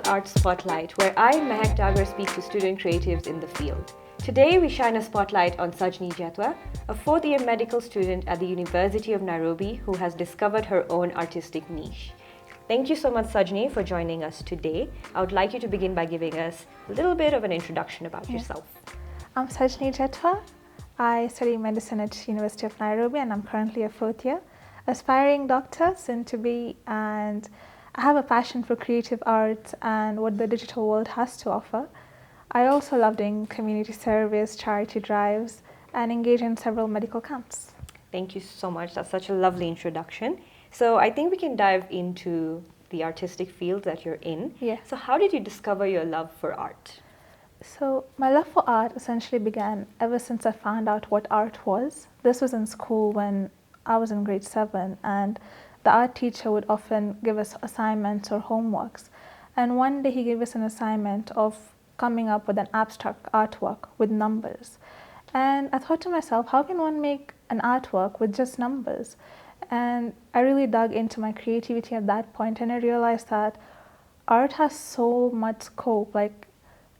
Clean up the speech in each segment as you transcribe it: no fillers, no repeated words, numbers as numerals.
Art Spotlight, where I, Mahak Dagar, speak to student creatives in the field. Today, we shine a spotlight on Sajni Jethwa, a fourth-year medical student at the University of Nairobi who has discovered her own artistic niche. Thank you so much, Sajni, for joining us today. I would like you to begin by giving us a little bit of an introduction about yourself. I'm Sajni Jethwa. I study medicine at University of Nairobi and I'm currently a fourth year, aspiring doctor, soon to be, and I have a passion for creative arts and what the digital world has to offer. I also love doing community service, charity drives, and engage in several medical camps. Thank you so much. That's such a lovely introduction. So I think we can dive into the artistic field that you're in. Yeah. So how did you discover your love for art? So my love for art essentially began ever since I found out what art was. This was in school when I was in grade 7, and the art teacher would often give us assignments or homeworks. And one day he gave us an assignment of coming up with an abstract artwork with numbers. And I thought to myself, how can one make an artwork with just numbers? And I really dug into my creativity at that point, and I realized that art has so much scope. Like,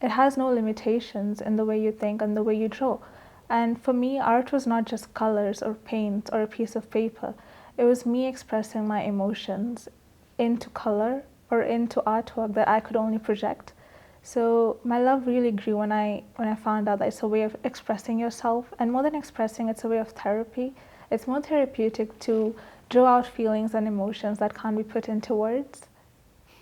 it has no limitations in the way you think and the way you draw. And for me, art was not just colors or paint or a piece of paper. It was me expressing my emotions into color or into artwork that I could only project. So my love really grew when I found out that it's a way of expressing yourself, and more than expressing, it's a way of therapy. It's more therapeutic to draw out feelings and emotions that can't be put into words.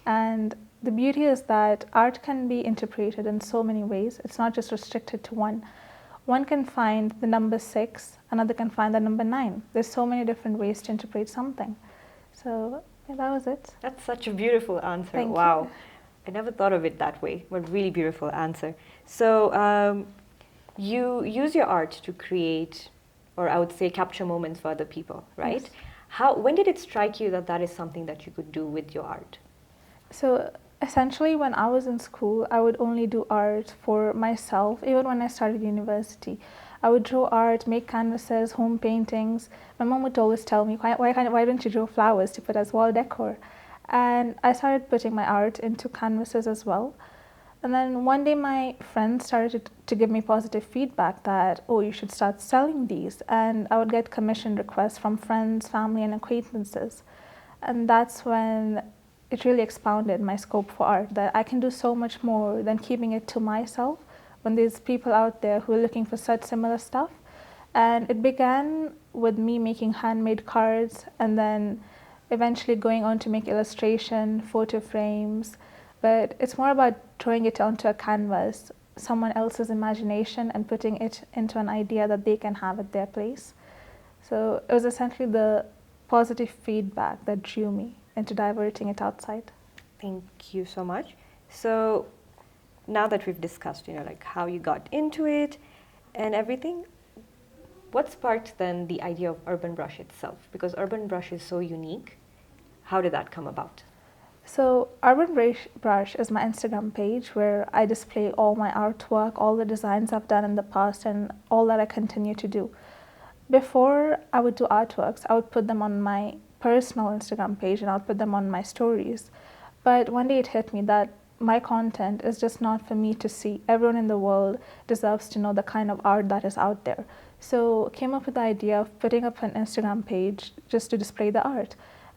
And the beauty is that art can be interpreted in so many ways. It's not just restricted to one. One can find the number 6, another can find the number 9. There's so many different ways to interpret something. So yeah, that was it. That's such a beautiful answer. Thank wow. you. I never thought of it that way, but really beautiful answer. So you use your art to create, or I would say capture moments for other people, right? Yes. When did it strike you that that is something that you could do with your art? So essentially, when I was in school, I would only do art for myself. Even when I started university, I would draw art, make canvases, home paintings. My mom would always tell me, why don't you draw flowers to put as wall decor? And I started putting my art into canvases as well. And then one day my friends started to give me positive feedback that, oh, you should start selling these. And I would get commission requests from friends, family, and acquaintances. And that's when it really expounded my scope for art, that I can do so much more than keeping it to myself when there's people out there who are looking for such similar stuff. And it began with me making handmade cards, and then eventually going on to make illustration, photo frames. But it's more about drawing it onto a canvas, someone else's imagination, and putting it into an idea that they can have at their place. So it was essentially the positive feedback that drew me into diverting it outside. Thank you so much. So now that we've discussed, like how you got into it and everything, what sparked then the idea of Urban Brush itself? Because Urban Brush is so unique. How did that come about? So Urban Brush is my Instagram page where I display all my artwork, all the designs I've done in the past, and all that I continue to do. Before I would do artworks, I would put them on my personal Instagram page and I'll put them on my stories. But one day it hit me that my content is just not for me to see. Everyone in the world deserves to know the kind of art that is out there. So I came up with the idea of putting up an Instagram page just to display the art.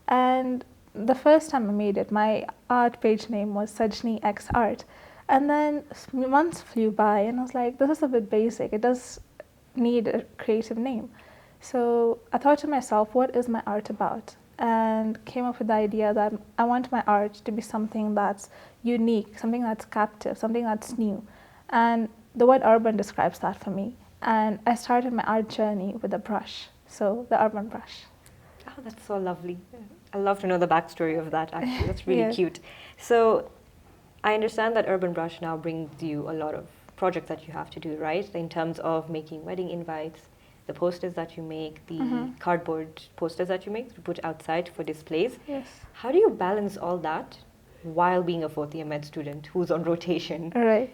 And the first time I made it, my art page name was Sajni X Art. And then months flew by and I was like, this is a bit basic. It does need a creative name. So I thought to myself, what is my art about? And came up with the idea that I want my art to be something that's unique, something that's captive, something that's new. And the word urban describes that for me. And I started my art journey with a brush, so the Urban Brush. Oh, that's so lovely. I love to know the backstory of that, actually. That's really Yeah. cute. So I understand that Urban Brush now brings you a lot of projects that you have to do, right? In terms of making wedding invites, the posters that you make, the cardboard posters that you make to put outside for displays. Yes. How do you balance all that while being a fourth-year med student who's on rotation? Right.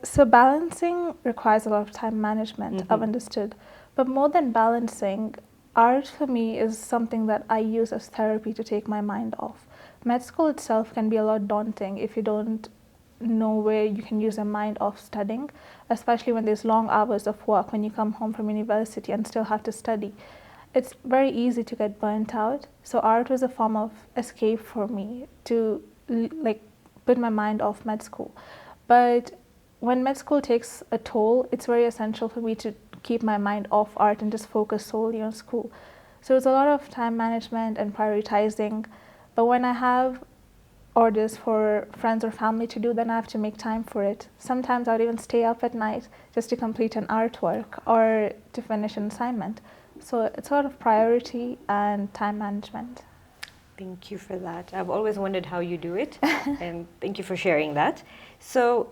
So balancing requires a lot of time management, I've understood. But more than balancing, art for me is something that I use as therapy to take my mind off. med school itself can be a lot daunting if you don't know where you can use your mind off studying, especially when there's long hours of work when you come home from university and still have to study. It's very easy to get burnt out. So art was a form of escape for me to like put my mind off med school. But when med school takes a toll, it's very essential for me to keep my mind off art and just focus solely on school. So it's a lot of time management and prioritizing. But when I have orders for friends or family to do, then I have to make time for it. Sometimes I would even stay up at night just to complete an artwork or to finish an assignment. So it's a lot of priority and time management. Thank you for that. I've always wondered how you do it, and thank you for sharing that. So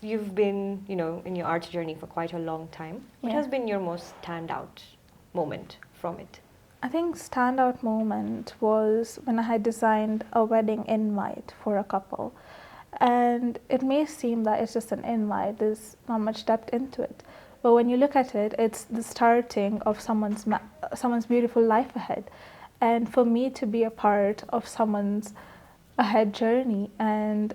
you've been, in your art journey for quite a long time. What has been your most standout moment from it? I think standout moment was when I had designed a wedding invite for a couple. And it may seem that it's just an invite, there's not much depth into it. But when you look at it, it's the starting of someone's beautiful life ahead. And for me to be a part of someone's ahead journey, and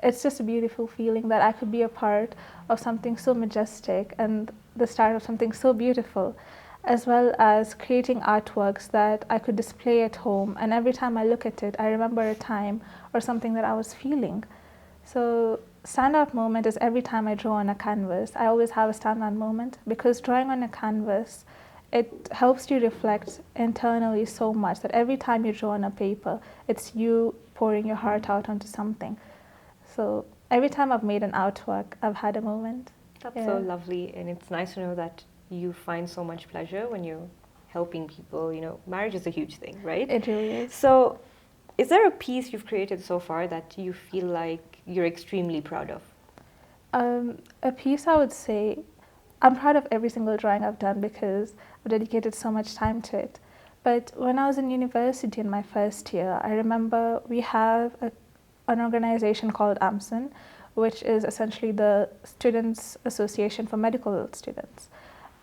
it's just a beautiful feeling that I could be a part of something so majestic and the start of something so beautiful, as well as creating artworks that I could display at home. And every time I look at it, I remember a time or something that I was feeling. So standout moment is every time I draw on a canvas. I always have a standout moment because drawing on a canvas, it helps you reflect internally so much that every time you draw on a paper, it's you pouring your heart out onto something. So every time I've made an artwork, I've had a moment. That's so lovely, and it's nice to know that you find so much pleasure when you're helping people. Marriage is a huge thing, right? It really is. So is there a piece you've created so far that you feel like you're extremely proud of? A piece, I would say, I'm proud of every single drawing I've done because I've dedicated so much time to it. But when I was in university in my first year, I remember we have an organization called AMSN, which is essentially the Students' Association for Medical Students.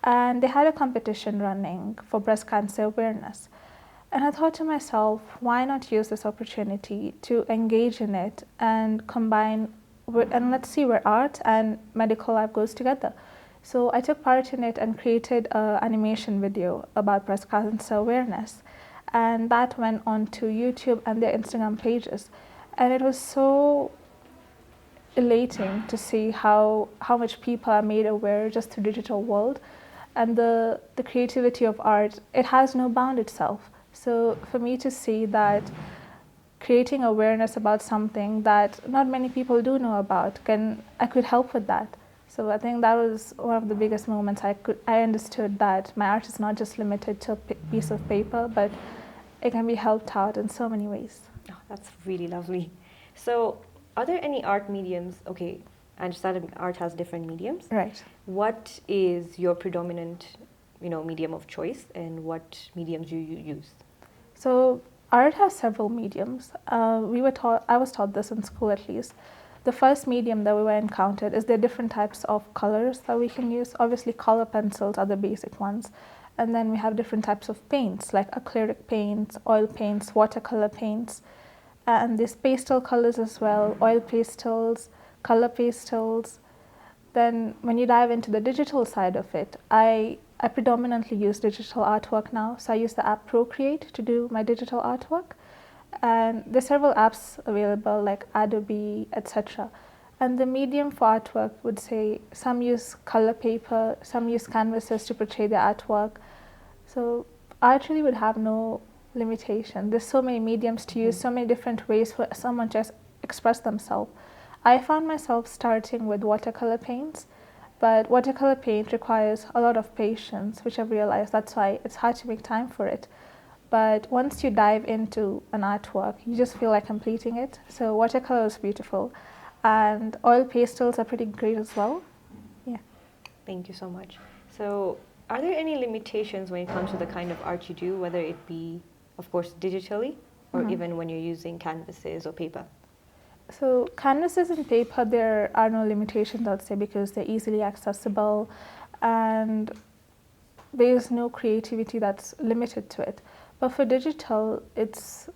And they had a competition running for breast cancer awareness. And I thought to myself, why not use this opportunity to engage in it and combine, and let's see where art and medical life goes together. So I took part in it and created an animation video about breast cancer awareness. And that went on to YouTube and their Instagram pages. And it was so elating to see how much people are made aware just through digital world. And the creativity of art, it has no bound itself. So for me to see that creating awareness about something that not many people do know about, I could help with that. So I think that was one of the biggest moments I understood that my art is not just limited to a piece of paper, but it can be helped out in so many ways. Oh, that's really lovely. So are there any art mediums? Okay, I understand art has different mediums. Right. What is your predominant, medium of choice, and what mediums do you use? So art has several mediums. I was taught this in school at least. The first medium that we were encountered is there are different types of colors that we can use. Obviously, color pencils are the basic ones. And then we have different types of paints, like acrylic paints, oil paints, watercolor paints. And there's pastel colors as well, oil pastels, color pastels. Then when you dive into the digital side of it, I predominantly use digital artwork now. So I use the app Procreate to do my digital artwork. And there's several apps available like Adobe, etc. And the medium for artwork would say some use color paper, some use canvases to portray their artwork. So art really would have no limitation. There's so many mediums to use, so many different ways for someone to express themselves. I found myself starting with watercolor paints, but watercolor paint requires a lot of patience, which I've realized that's why it's hard to make time for it. But once you dive into an artwork, you just feel like completing it. So watercolor is beautiful. And oil pastels are pretty great as well. Yeah. Thank you so much. So are there any limitations when it comes to the kind of art you do, whether it be, of course, digitally, or even when you're using canvases or paper? So canvases and paper, there are no limitations, I'd say, because they're easily accessible and there's no creativity that's limited to it. But for digital, it's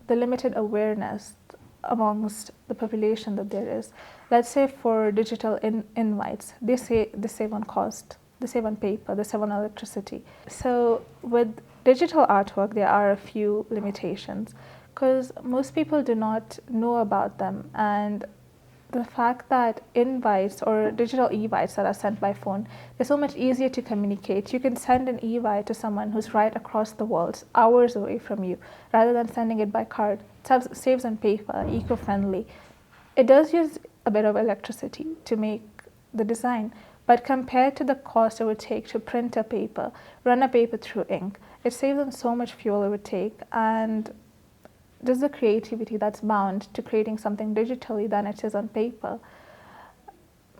the limited awareness amongst the population that there is. Let's say for digital invites, they save on cost, they save on paper, they save on electricity. So with digital artwork, there are a few limitations because most people do not know about them, and the fact that invites or digital e-vites that are sent by phone, they're so much easier to communicate. You can send an e-vite to someone who's right across the world, hours away from you, rather than sending it by card. It saves on paper, eco-friendly. It does use a bit of electricity to make the design, but compared to the cost it would take to print a paper, run a paper through ink, it saves on so much fuel it would take, and just the creativity that's bound to creating something digitally than it is on paper.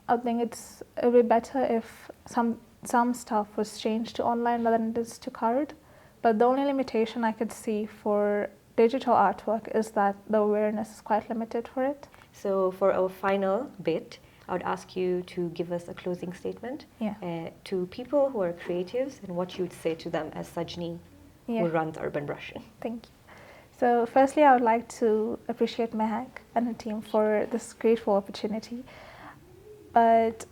I think it would be better if some stuff was changed to online rather than it is to card. But the only limitation I could see for digital artwork is that the awareness is quite limited for it. So for our final bit, I would ask you to give us a closing statement to people who are creatives and what you would say to them as Sajni, who runs Urban Brush. Thank you. So firstly, I would like to appreciate Mahak and her team for this grateful opportunity. But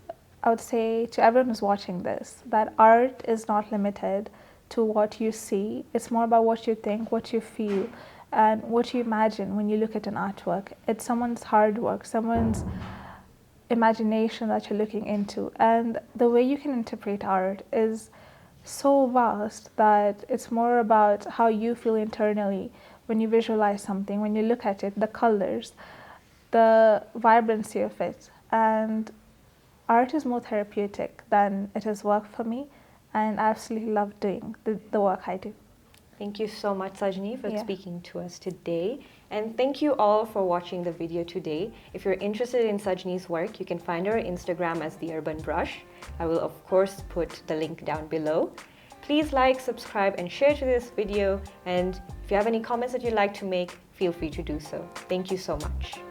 I would say to everyone who's watching this, that art is not limited to what you see. It's more about what you think, what you feel, and what you imagine when you look at an artwork. It's someone's hard work, someone's imagination that you're looking into. And the way you can interpret art is so vast that it's more about how you feel internally when you visualize something, when you look at it, the colors, the vibrancy of it. And art is more therapeutic than it is work for me, and I absolutely love doing the work I do. Thank you so much, Sajni, for speaking to us today. And thank you all for watching the video today. If you're interested in Sajni's work, you can find her on Instagram as The Urban Brush. I will, of course, put the link down below. Please like, subscribe, and share to this video. And if you have any comments that you'd like to make, feel free to do so. Thank you so much.